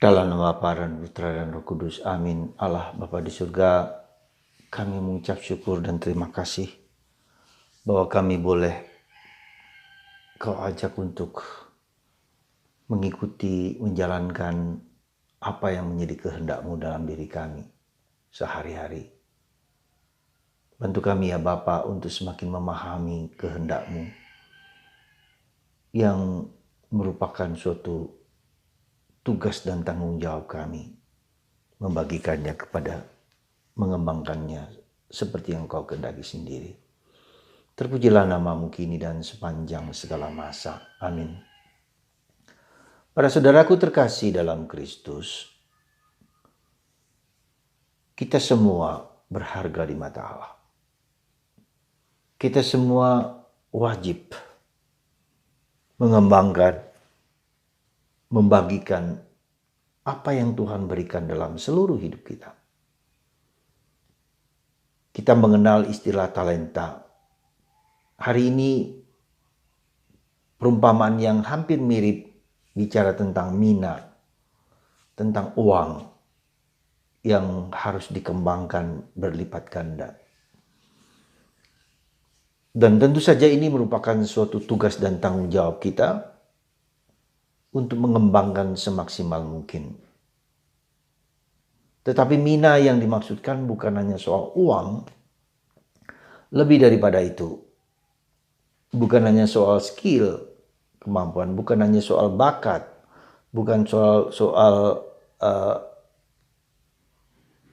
Dalam nama Bapa dan Putra dan Roh Kudus, amin. Allah Bapa di surga, kami mengucap syukur dan terima kasih bahwa kami boleh Kau ajak untuk mengikuti, menjalankan apa yang menjadi kehendak-Mu dalam diri kami sehari-hari. Bantu kami ya Bapa untuk semakin memahami kehendak-Mu yang merupakan suatu tugas dan tanggung jawab kami, membagikannya kepada, mengembangkannya seperti yang Kau kehendaki sendiri. Terpujilah namamu kini dan sepanjang segala masa. Amin. Para saudaraku terkasih dalam Kristus, kita semua berharga di mata Allah. Kita semua wajib mengembangkan, membagikan apa yang Tuhan berikan dalam seluruh hidup kita. Kita mengenal istilah talenta. Hari ini perumpamaan yang hampir mirip bicara tentang mina, tentang uang yang harus dikembangkan berlipat ganda. Dan tentu saja ini merupakan suatu tugas dan tanggung jawab kita untuk mengembangkan semaksimal mungkin. Tetapi mina yang dimaksudkan bukan hanya soal uang, lebih daripada itu. Bukan hanya soal skill, kemampuan, bukan hanya soal bakat, bukan soal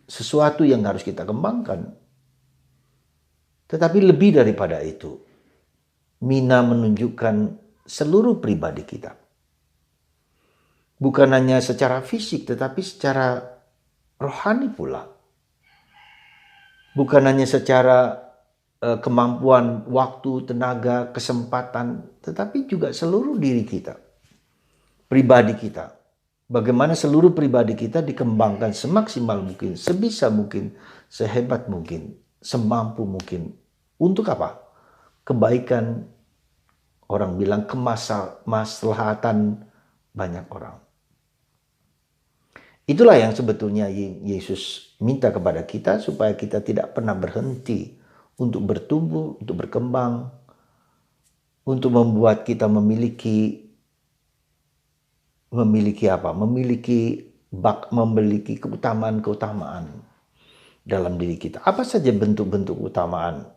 sesuatu yang harus kita kembangkan. Tetapi lebih daripada itu, mina menunjukkan seluruh pribadi kita. Bukan hanya secara fisik, tetapi secara rohani pula. Bukan hanya secara kemampuan, waktu, tenaga, kesempatan, tetapi juga seluruh diri kita, pribadi kita. Bagaimana seluruh pribadi kita dikembangkan semaksimal mungkin, sebisa mungkin, sehebat mungkin, semampu mungkin. Untuk apa? Kebaikan, orang bilang kemaslahatan banyak orang. Itulah yang sebetulnya Yesus minta kepada kita, supaya kita tidak pernah berhenti untuk bertumbuh, untuk berkembang, untuk membuat kita memiliki apa? Memiliki keutamaan-keutamaan dalam diri kita. Apa saja bentuk-bentuk keutamaan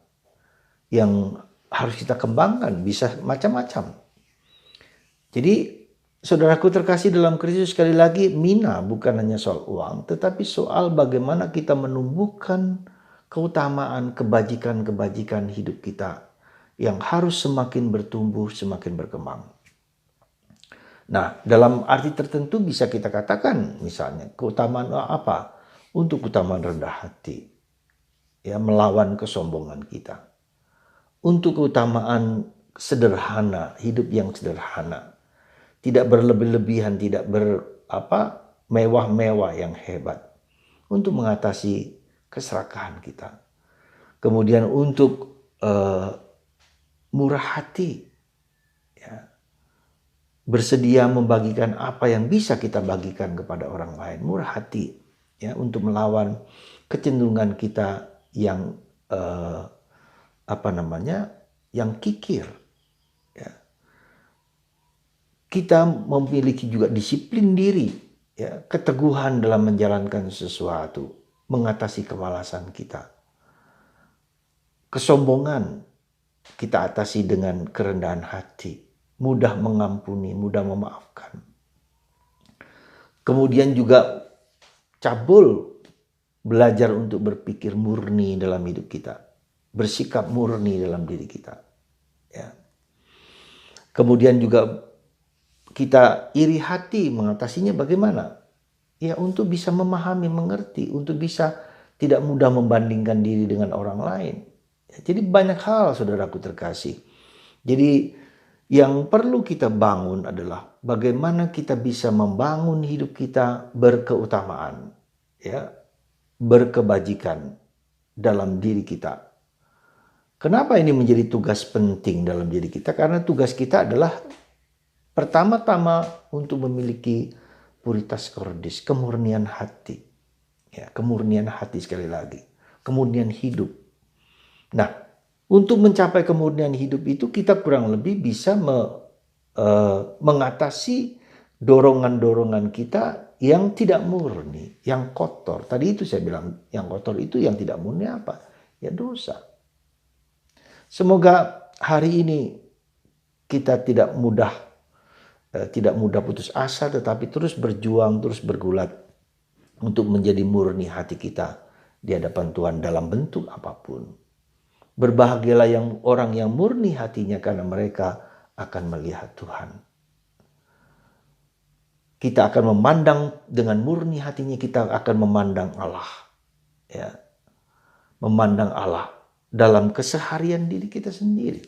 yang harus kita kembangkan? Bisa macam-macam. Jadi saudaraku terkasih dalam Kristus, sekali lagi, mina bukan hanya soal uang, tetapi soal bagaimana kita menumbuhkan keutamaan, kebajikan-kebajikan hidup kita yang harus semakin bertumbuh, semakin berkembang. Nah, dalam arti tertentu bisa kita katakan misalnya keutamaan apa? Untuk keutamaan rendah hati, ya, melawan kesombongan kita. Untuk keutamaan sederhana, hidup yang sederhana. Tidak berlebih-lebihan, tidak mewah-mewah yang hebat. Untuk mengatasi keserakahan kita. Kemudian untuk murah hati. Ya. Bersedia membagikan apa yang bisa kita bagikan kepada orang lain. Murah hati. Ya, untuk melawan kecenderungan kita yang yang kikir. Ya. Kita memiliki juga disiplin diri, ya, keteguhan dalam menjalankan sesuatu, mengatasi kemalasan kita. Kesombongan kita atasi dengan kerendahan hati, mudah mengampuni, mudah memaafkan. Kemudian juga cabul, belajar untuk berpikir murni dalam hidup kita, bersikap murni dalam diri kita. Ya. Kemudian juga kita iri hati, mengatasinya bagaimana? Ya, untuk bisa memahami, mengerti, untuk bisa tidak mudah membandingkan diri dengan orang lain. Ya, jadi banyak hal, saudaraku terkasih. Jadi yang perlu kita bangun adalah bagaimana kita bisa membangun hidup kita berkeutamaan, ya, berkebajikan dalam diri kita. Kenapa ini menjadi tugas penting dalam diri kita? Karena tugas kita adalah pertama-tama untuk memiliki puritas cordis, kemurnian hati. Ya, kemurnian hati sekali lagi. Kemurnian hidup. Nah, untuk mencapai kemurnian hidup itu kita kurang lebih bisa mengatasi dorongan-dorongan kita yang tidak murni, yang kotor. Tadi itu saya bilang, yang kotor itu yang tidak murni apa? Ya dosa. Semoga hari ini kita tidak mudah putus asa, tetapi terus berjuang, terus bergulat untuk menjadi murni hati kita di hadapan Tuhan dalam bentuk apapun. Berbahagialah orang yang murni hatinya, karena mereka akan melihat Tuhan. Kita akan memandang dengan murni hatinya, kita akan memandang Allah. Ya. Memandang Allah dalam keseharian diri kita sendiri.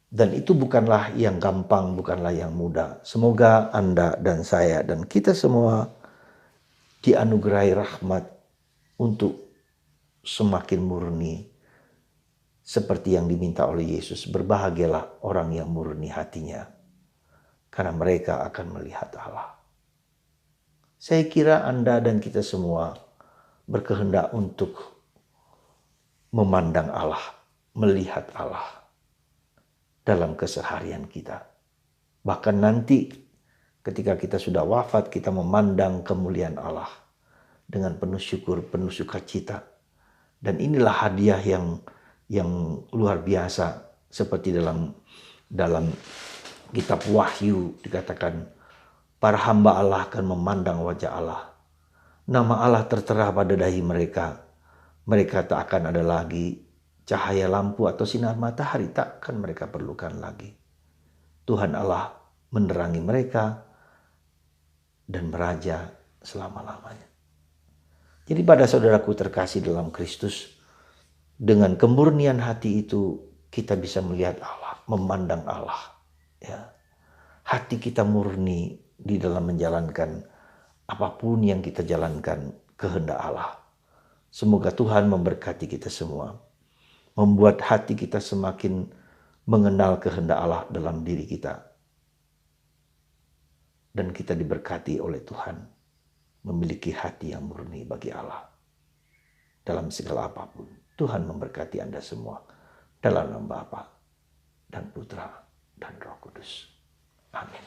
Dan itu bukanlah yang gampang, bukanlah yang mudah. Semoga Anda dan saya dan kita semua dianugerahi rahmat untuk semakin murni seperti yang diminta oleh Yesus. Berbahagialah orang yang murni hatinya, karena mereka akan melihat Allah. Saya kira Anda dan kita semua berkehendak untuk memandang Allah, melihat Allah dalam keseharian kita. Bahkan nanti ketika kita sudah wafat, kita memandang kemuliaan Allah dengan penuh syukur, penuh sukacita. Dan inilah hadiah yang luar biasa, seperti dalam kitab Wahyu dikatakan, para hamba Allah akan memandang wajah Allah. Nama Allah tertera pada dahi mereka. Mereka tak akan ada lagi cahaya lampu atau sinar matahari, tak akan mereka perlukan lagi. Tuhan Allah menerangi mereka dan meraja selama-lamanya. Jadi pada saudaraku terkasih dalam Kristus, dengan kemurnian hati itu kita bisa melihat Allah, memandang Allah. Ya. Hati kita murni di dalam menjalankan apapun yang kita jalankan kehendak Allah. Semoga Tuhan memberkati kita semua, membuat hati kita semakin mengenal kehendak Allah dalam diri kita. Dan kita diberkati oleh Tuhan, memiliki hati yang murni bagi Allah dalam segala apapun. Tuhan memberkati Anda semua dalam nama Bapa dan Putra dan Roh Kudus. Amin.